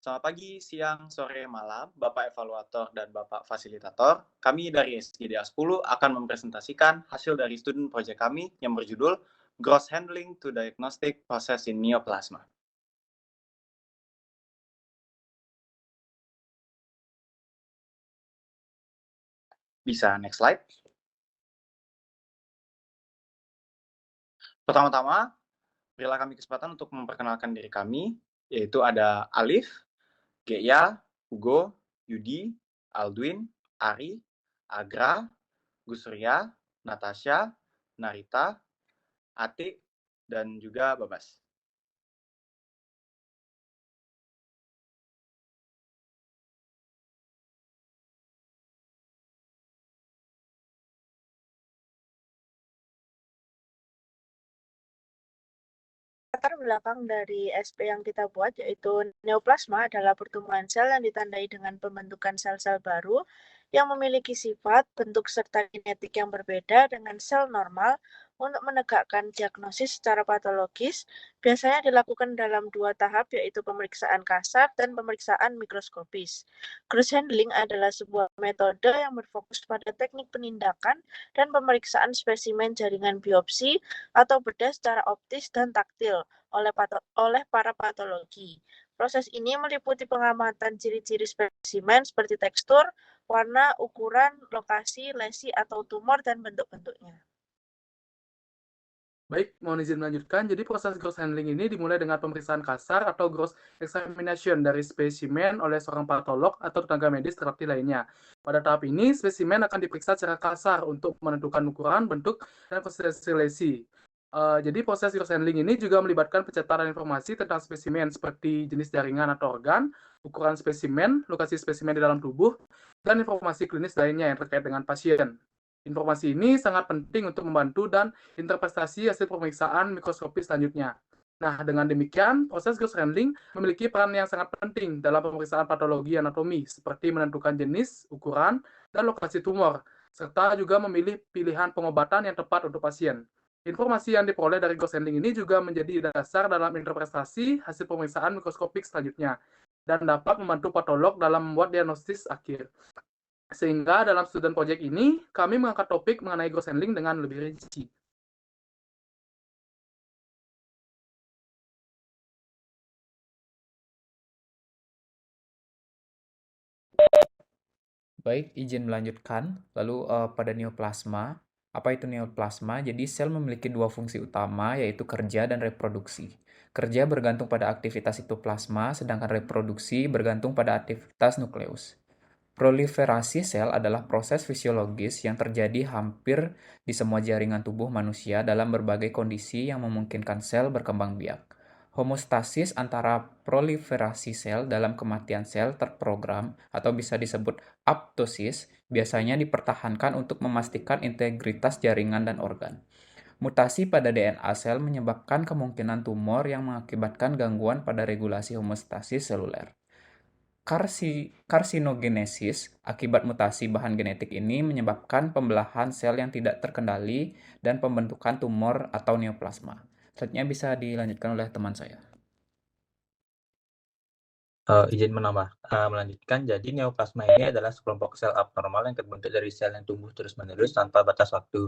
Selamat pagi, siang, sore, malam, Bapak Evaluator dan Bapak Fasilitator. Kami dari SGDA 10 akan mempresentasikan hasil dari student project kami yang berjudul Gross Handling to Diagnostic Process in Neoplasma. Bisa next slide. Pertama-tama, berilah kami kesempatan untuk memperkenalkan diri kami, yaitu ada Alif, Geya, Hugo, Yudi, Aldwin, Ari, Agra, Gusria, Natasha, Narita, Atik, dan juga Babas. Latar belakang dari SP yang kita buat yaitu neoplasma adalah pertumbuhan sel yang ditandai dengan pembentukan sel-sel baru yang memiliki sifat, bentuk, serta genetik yang berbeda dengan sel normal. Untuk menegakkan diagnosis secara patologis, biasanya dilakukan dalam dua tahap yaitu pemeriksaan kasar dan pemeriksaan mikroskopis. Gross handling adalah sebuah metode yang berfokus pada teknik penindakan dan pemeriksaan spesimen jaringan biopsi atau bedah secara optis dan taktil oleh para patologi. Proses ini meliputi pengamatan ciri-ciri spesimen seperti tekstur, warna, ukuran, lokasi, lesi atau tumor, dan bentuk-bentuknya. Baik, mohon izin melanjutkan. Jadi proses gross handling ini dimulai dengan pemeriksaan kasar atau gross examination dari spesimen oleh seorang patolog atau tenaga medis terlatih lainnya. Pada tahap ini, spesimen akan diperiksa secara kasar untuk menentukan ukuran, bentuk, dan konsistensi lesi. Jadi proses gross handling ini juga melibatkan pencatatan informasi tentang spesimen seperti jenis jaringan atau organ, ukuran spesimen, lokasi spesimen di dalam tubuh, dan informasi klinis lainnya yang terkait dengan pasien. Informasi ini sangat penting untuk membantu dan interpretasi hasil pemeriksaan mikroskopis selanjutnya. Nah, dengan demikian, proses gross handling memiliki peran yang sangat penting dalam pemeriksaan patologi anatomi, seperti menentukan jenis, ukuran, dan lokasi tumor, serta juga memilih pilihan pengobatan yang tepat untuk pasien. Informasi yang diperoleh dari gross handling ini juga menjadi dasar dalam interpretasi hasil pemeriksaan mikroskopik selanjutnya, dan dapat membantu patolog dalam membuat diagnosis akhir. Sehingga dalam student project ini, kami mengangkat topik mengenai gross handling dengan lebih rinci. Baik, izin melanjutkan. Lalu pada neoplasma, apa itu neoplasma? Jadi sel memiliki dua fungsi utama yaitu kerja dan reproduksi. Kerja bergantung pada aktivitas sitoplasma, sedangkan reproduksi bergantung pada aktivitas nukleus. Proliferasi sel adalah proses fisiologis yang terjadi hampir di semua jaringan tubuh manusia dalam berbagai kondisi yang memungkinkan sel berkembang biak. Homostasis antara proliferasi sel dalam kematian sel terprogram atau bisa disebut apoptosis biasanya dipertahankan untuk memastikan integritas jaringan dan organ. Mutasi pada DNA sel menyebabkan kemungkinan tumor yang mengakibatkan gangguan pada regulasi homeostasis seluler. Karsinogenesis akibat mutasi bahan genetik ini menyebabkan pembelahan sel yang tidak terkendali dan pembentukan tumor atau neoplasma. Selanjutnya bisa dilanjutkan oleh teman saya. Izin melanjutkan. Jadi neoplasma ini adalah sekelompok sel abnormal yang terbentuk dari sel yang tumbuh terus-menerus tanpa batas waktu,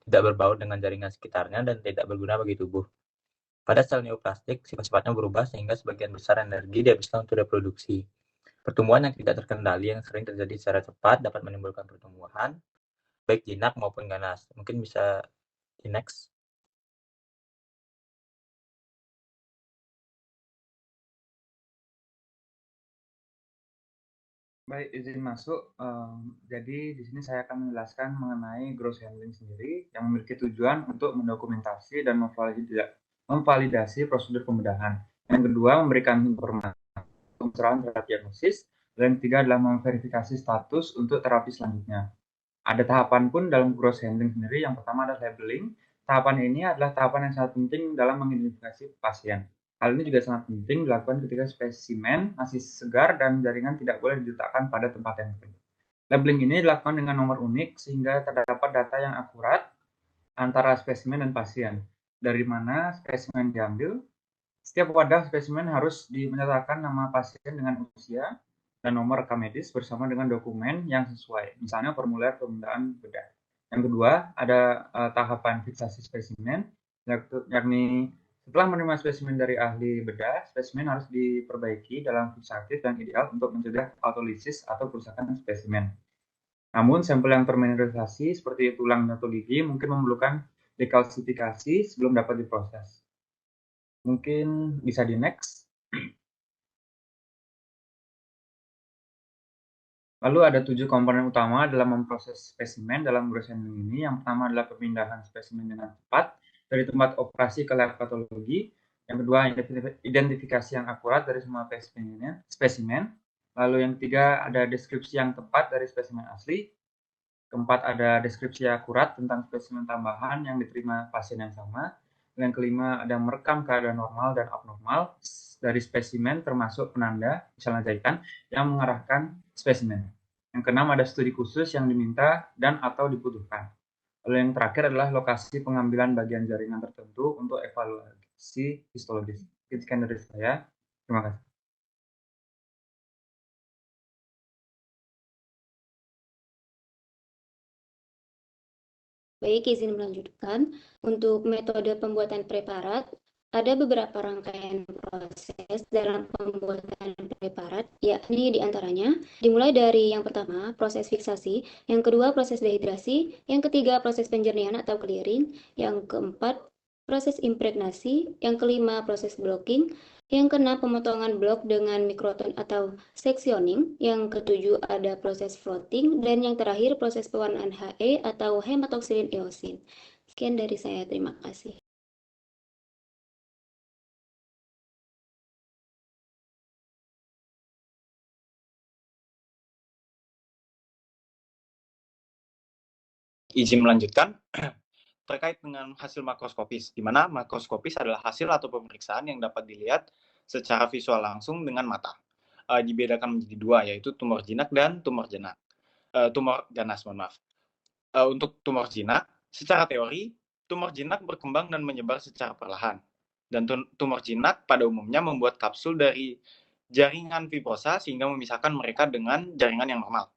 tidak berbaut dengan jaringan sekitarnya, dan tidak berguna bagi tubuh. Pada sel neoplastik, sifat-sifatnya berubah sehingga sebagian besar energi dihabiskan untuk reproduksi. Pertumbuhan yang tidak terkendali yang sering terjadi secara cepat dapat menimbulkan pertumbuhan, baik jinak maupun ganas. Mungkin bisa di next. Baik, izin masuk. Jadi di sini saya akan menjelaskan mengenai gross handling sendiri yang memiliki tujuan untuk mendokumentasi dan memvalidasi prosedur pembedahan. Yang kedua, memberikan informasi pencerahan terhadap diagnosis. Dan yang ketiga adalah memverifikasi status untuk terapi selanjutnya. Ada tahapan pun dalam gross handling sendiri. Yang pertama adalah labeling. Tahapan ini adalah tahapan yang sangat penting dalam mengidentifikasi pasien. Hal ini juga sangat penting dilakukan ketika spesimen masih segar dan jaringan tidak boleh diletakkan pada tempat yang kering. Labeling ini dilakukan dengan nomor unik sehingga terdapat data yang akurat antara spesimen dan pasien. Dari mana spesimen diambil, Setiap wadah spesimen harus menyertakan nama pasien dengan usia dan nomor rekam medis bersama dengan dokumen yang sesuai, misalnya formulir permintaan bedah. Yang kedua, ada tahapan fiksasi spesimen, yakni setelah menerima spesimen dari ahli bedah, spesimen harus diperbaiki dalam fiksatif dan ideal untuk mencegah autolisis atau kerusakan spesimen. Namun, sampel yang termineralisasi seperti tulang atau gigi mungkin memerlukan dekalsifikasi sebelum dapat diproses. Mungkin bisa di next. Lalu ada 7 komponen utama dalam memproses spesimen dalam gross handling ini. Yang pertama adalah pemindahan spesimen dengan cepat dari tempat operasi ke lab patologi. Yang kedua, identifikasi yang akurat dari semua spesimen. Lalu yang ketiga, ada deskripsi yang tepat dari spesimen asli. Keempat, ada deskripsi akurat tentang spesimen tambahan yang diterima pasien yang sama. Yang kelima, ada merekam keadaan normal dan abnormal dari spesimen termasuk penanda, misalnya jahitan, yang mengarahkan spesimen. Yang keenam, ada studi khusus yang diminta dan atau dibutuhkan. Lalu yang terakhir adalah lokasi pengambilan bagian jaringan tertentu untuk evaluasi histologis. Sekian dari saya. Terima kasih. Baik, izin melanjutkan. Untuk metode pembuatan preparat, ada beberapa rangkaian proses dalam pembuatan preparat, yakni diantaranya dimulai dari yang pertama, proses fiksasi, yang kedua, proses dehidrasi, yang ketiga, proses penjernihan atau clearing, yang keempat, proses impregnasi, yang kelima, proses blocking, yang keenam, pemotongan blok dengan mikroton atau sectioning, yang ketujuh ada proses floating, dan yang terakhir proses pewarnaan HE atau hematoksilin eosin. Sekian dari saya, terima kasih. Izin melanjutkan terkait dengan hasil makroskopis, di mana makroskopis adalah hasil atau pemeriksaan yang dapat dilihat secara visual langsung dengan mata. Dibedakan menjadi dua, yaitu tumor jinak dan tumor ganas. Untuk tumor jinak, secara teori, tumor jinak berkembang dan menyebar secara perlahan. Dan tumor jinak pada umumnya membuat kapsul dari jaringan fibrosa sehingga memisahkan mereka dengan jaringan yang normal.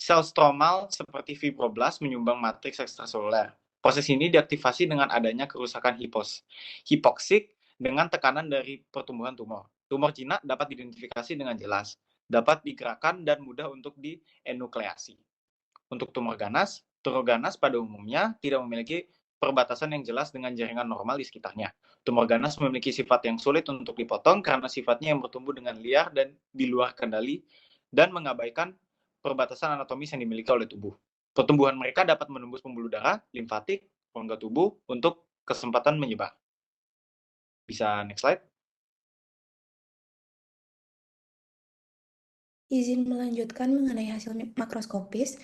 Sel stromal seperti fibroblast menyumbang matriks ekstraseluler. Proses ini diaktifasi dengan adanya kerusakan hipoksik dengan tekanan dari pertumbuhan tumor. Tumor jinak dapat diidentifikasi dengan jelas, dapat digerakkan dan mudah untuk dienukleasi. Untuk tumor ganas pada umumnya tidak memiliki perbatasan yang jelas dengan jaringan normal di sekitarnya. Tumor ganas memiliki sifat yang sulit untuk dipotong karena sifatnya yang bertumbuh dengan liar dan di luar kendali dan mengabaikan perbatasan anatomis yang dimiliki oleh tubuh. Pertumbuhan mereka dapat menembus pembuluh darah, limfatik, rongga tubuh untuk kesempatan menyebar. Bisa next slide. Izin melanjutkan mengenai hasil makroskopis.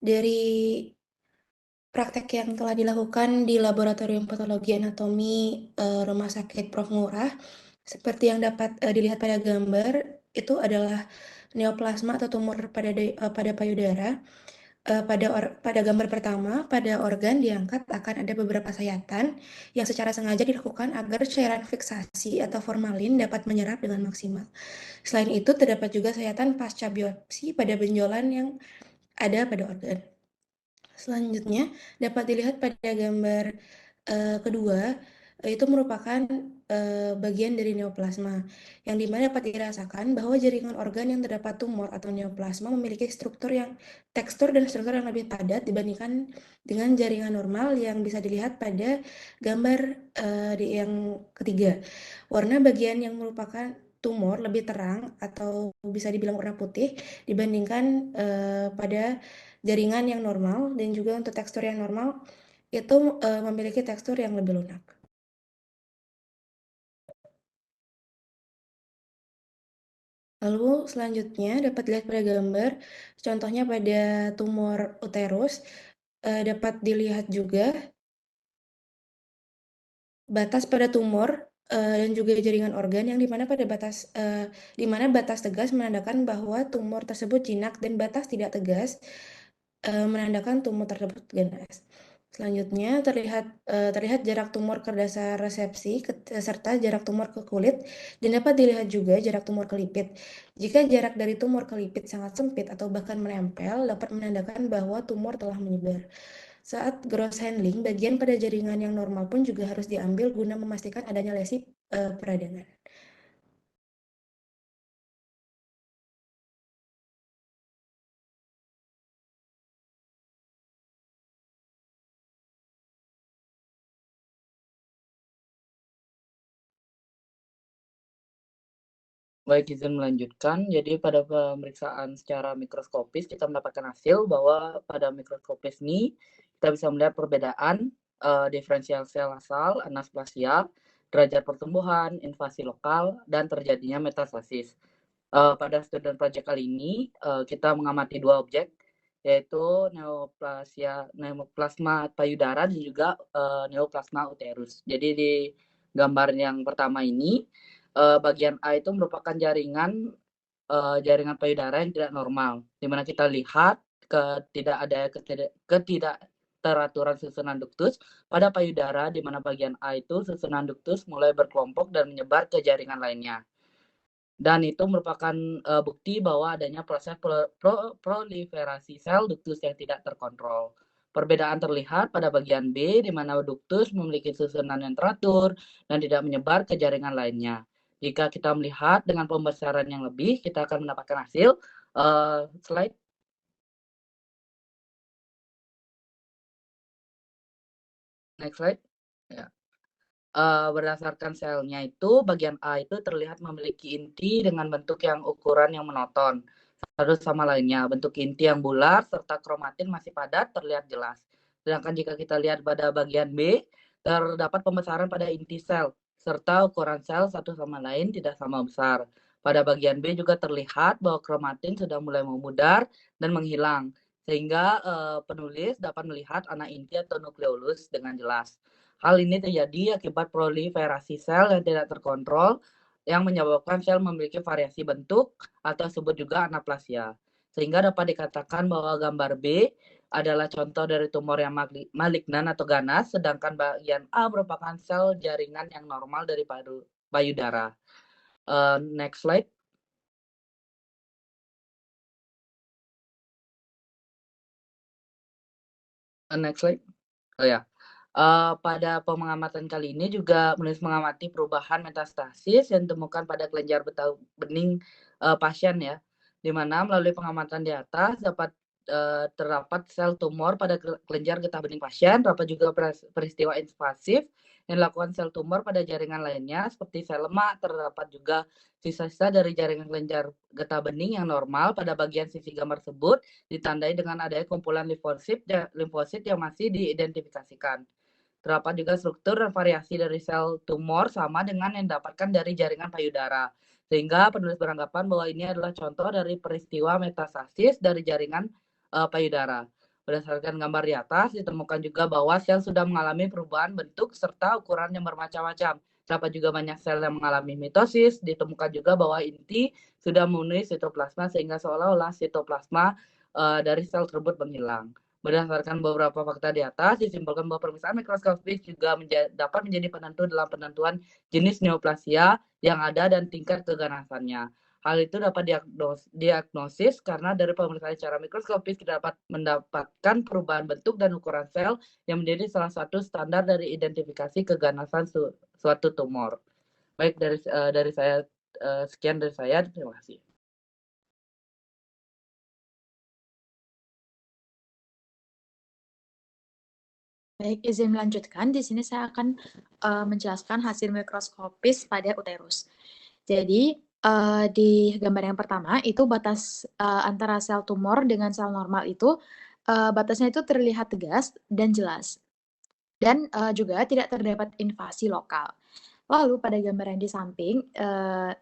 Dari praktek yang telah dilakukan di Laboratorium Patologi Anatomi Rumah Sakit Prof. Ngurah, seperti yang dapat dilihat pada gambar, itu adalah neoplasma atau tumor pada payudara. Pada gambar pertama, pada organ diangkat akan ada beberapa sayatan yang secara sengaja dilakukan agar cairan fiksasi atau formalin dapat menyerap dengan maksimal. Selain itu, terdapat juga sayatan pasca biopsi pada benjolan yang ada pada organ. Selanjutnya, dapat dilihat pada gambar kedua, itu merupakan bagian dari neoplasma, yang dimana dapat dirasakan bahwa jaringan organ yang terdapat tumor atau neoplasma memiliki tekstur dan struktur yang lebih padat dibandingkan dengan jaringan normal yang bisa dilihat pada gambar yang ketiga. Warna bagian yang merupakan tumor lebih terang atau bisa dibilang warna putih dibandingkan pada jaringan yang normal, dan juga untuk tekstur yang normal itu memiliki tekstur yang lebih lunak. Lalu selanjutnya dapat dilihat pada gambar, contohnya pada tumor uterus, dapat dilihat juga batas pada tumor dan juga jaringan organ yang dimana batas tegas menandakan bahwa tumor tersebut jinak dan batas tidak tegas menandakan tumor tersebut ganas. Selanjutnya terlihat jarak tumor ke dasar resepsi serta jarak tumor ke kulit, dan dapat dilihat juga jarak tumor ke lipid. Jika jarak dari tumor ke lipid sangat sempit atau bahkan menempel, dapat menandakan bahwa tumor telah menyebar. Saat gross handling, bagian pada jaringan yang normal pun juga harus diambil guna memastikan adanya lesi peradangan. Baik, izin melanjutkan. Jadi pada pemeriksaan secara mikroskopis kita mendapatkan hasil bahwa pada mikroskopis ini kita bisa melihat perbedaan diferensial sel asal, anasplasia, derajat pertumbuhan, invasi lokal, dan terjadinya metastasis. Pada student project kali ini kita mengamati dua objek, yaitu neoplasma payudara dan juga neoplasma uterus. Jadi di gambar yang pertama ini bagian A itu merupakan jaringan payudara yang tidak normal, di mana kita lihat ketidakteraturan susunan duktus pada payudara, di mana bagian A itu susunan duktus mulai berkelompok dan menyebar ke jaringan lainnya. Dan itu merupakan bukti bahwa adanya proses proliferasi sel duktus yang tidak terkontrol. Perbedaan terlihat pada bagian B, di mana duktus memiliki susunan yang teratur dan tidak menyebar ke jaringan lainnya. Jika kita melihat dengan pembesaran yang lebih, kita akan mendapatkan hasil. Slide. Next slide. Ya. Berdasarkan selnya itu, bagian A itu terlihat memiliki inti dengan bentuk yang ukuran yang monoton satu sama lainnya. Bentuk inti yang bulat serta kromatin masih padat terlihat jelas. Sedangkan jika kita lihat pada bagian B, terdapat pembesaran pada inti sel serta ukuran sel satu sama lain tidak sama besar. Pada bagian B juga terlihat bahwa kromatin sudah mulai memudar dan menghilang, sehingga penulis dapat melihat anak inti atau nukleolus dengan jelas. Hal ini terjadi akibat proliferasi sel yang tidak terkontrol yang menyebabkan sel memiliki variasi bentuk atau disebut juga anaplasia. Sehingga dapat dikatakan bahwa gambar B adalah contoh dari tumor yang malignan atau ganas, sedangkan bagian A merupakan sel jaringan yang normal dari payudara. Next slide. Next slide. Oh ya. Pada pengamatan kali ini juga menulis mengamati perubahan metastasis yang ditemukan pada kelenjar getah bening pasien ya, di mana melalui pengamatan di atas dapat terdapat sel tumor pada kelenjar getah bening pasien, dapat juga peristiwa invasif yang dilakukan sel tumor pada jaringan lainnya seperti sel lemak, terdapat juga sisa-sisa dari jaringan kelenjar getah bening yang normal pada bagian sisi gambar tersebut ditandai dengan adanya kumpulan limfosit yang masih diidentifikasikan. Terdapat juga struktur dan variasi dari sel tumor sama dengan yang didapatkan dari jaringan payudara. Sehingga penulis beranggapan bahwa ini adalah contoh dari peristiwa metastasis dari jaringan payudara. Berdasarkan gambar di atas, ditemukan juga bahwa sel sudah mengalami perubahan bentuk serta ukuran yang bermacam-macam. Terdapat juga banyak sel yang mengalami mitosis. Ditemukan juga bahwa inti sudah memenuhi sitoplasma sehingga seolah-olah sitoplasma dari sel tersebut menghilang. Berdasarkan beberapa fakta di atas, disimpulkan bahwa pemeriksaan mikroskopis juga dapat menjadi penentu dalam penentuan jenis neoplasia yang ada dan tingkat keganasannya. Hal itu dapat diagnosis karena dari pemeriksaan secara mikroskopis kita dapat mendapatkan perubahan bentuk dan ukuran sel yang menjadi salah satu standar dari identifikasi keganasan suatu tumor. Baik, dari saya sekian dari saya. Terima kasih. Baik, izin melanjutkan. Di sini saya akan menjelaskan hasil mikroskopis pada uterus. Jadi, di gambar yang pertama, itu batas antara sel tumor dengan sel normal itu, batasnya itu terlihat tegas dan jelas. Dan juga tidak terdapat invasi lokal. Lalu pada gambar yang di samping,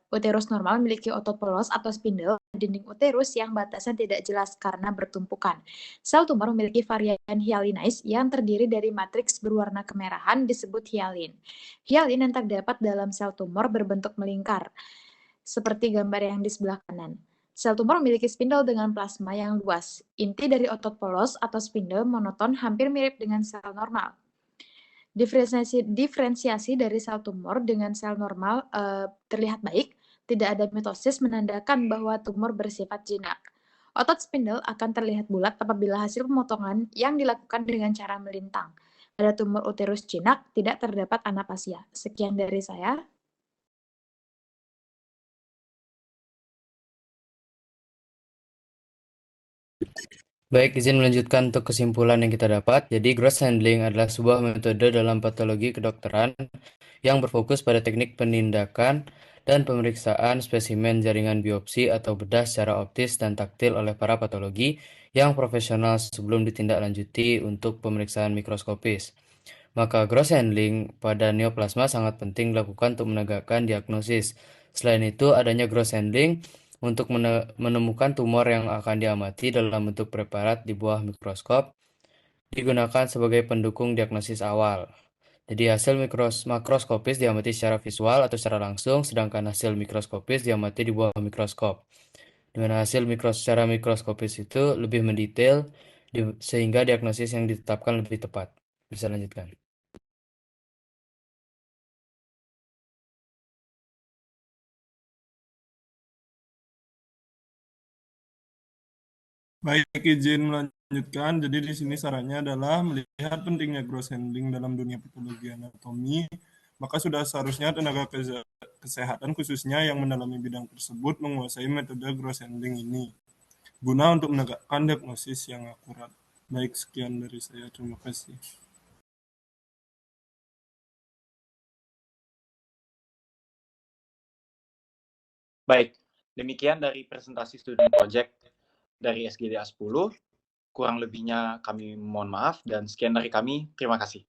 uterus normal memiliki otot polos atau spindle dinding uterus yang batasnya tidak jelas karena bertumpukan. Sel tumor memiliki varian hyalinase yang terdiri dari matriks berwarna kemerahan disebut hialin. Hialin yang terdapat dalam sel tumor berbentuk melingkar, seperti gambar yang di sebelah kanan. Sel tumor memiliki spindle dengan plasma yang luas. Inti dari otot polos atau spindle monoton hampir mirip dengan sel normal. Diferensiasi dari sel tumor dengan sel normal terlihat baik. Tidak ada mitosis menandakan bahwa tumor bersifat jinak. Otot spindle akan terlihat bulat apabila hasil pemotongan yang dilakukan dengan cara melintang. Pada tumor uterus jinak tidak terdapat anapasia. Sekian dari saya. Baik, izin melanjutkan untuk kesimpulan yang kita dapat. Jadi, gross handling adalah sebuah metode dalam patologi kedokteran yang berfokus pada teknik penindakan dan pemeriksaan spesimen jaringan biopsi atau bedah secara optis dan taktil oleh para patologi yang profesional sebelum ditindaklanjuti untuk pemeriksaan mikroskopis. Maka gross handling pada neoplasma sangat penting dilakukan untuk menegakkan diagnosis. Selain itu, adanya gross handling untuk menemukan tumor yang akan diamati dalam bentuk preparat di bawah mikroskop digunakan sebagai pendukung diagnosis awal. Jadi hasil makroskopis diamati secara visual atau secara langsung, sedangkan hasil mikroskopis diamati di bawah mikroskop. Di mana hasil secara mikroskopis itu lebih mendetail sehingga diagnosis yang ditetapkan lebih tepat. Bisa lanjutkan. Baik, izin melanjutkan. Jadi di sini sarannya adalah melihat pentingnya gross handling dalam dunia patologi anatomi, maka sudah seharusnya tenaga kesehatan khususnya yang mendalami bidang tersebut menguasai metode gross handling ini, guna untuk menegakkan diagnosis yang akurat. Baik, sekian dari saya. Terima kasih. Baik, demikian dari presentasi student project dari SGDA 10. Kurang lebihnya kami mohon maaf dan sekian dari kami. Terima kasih.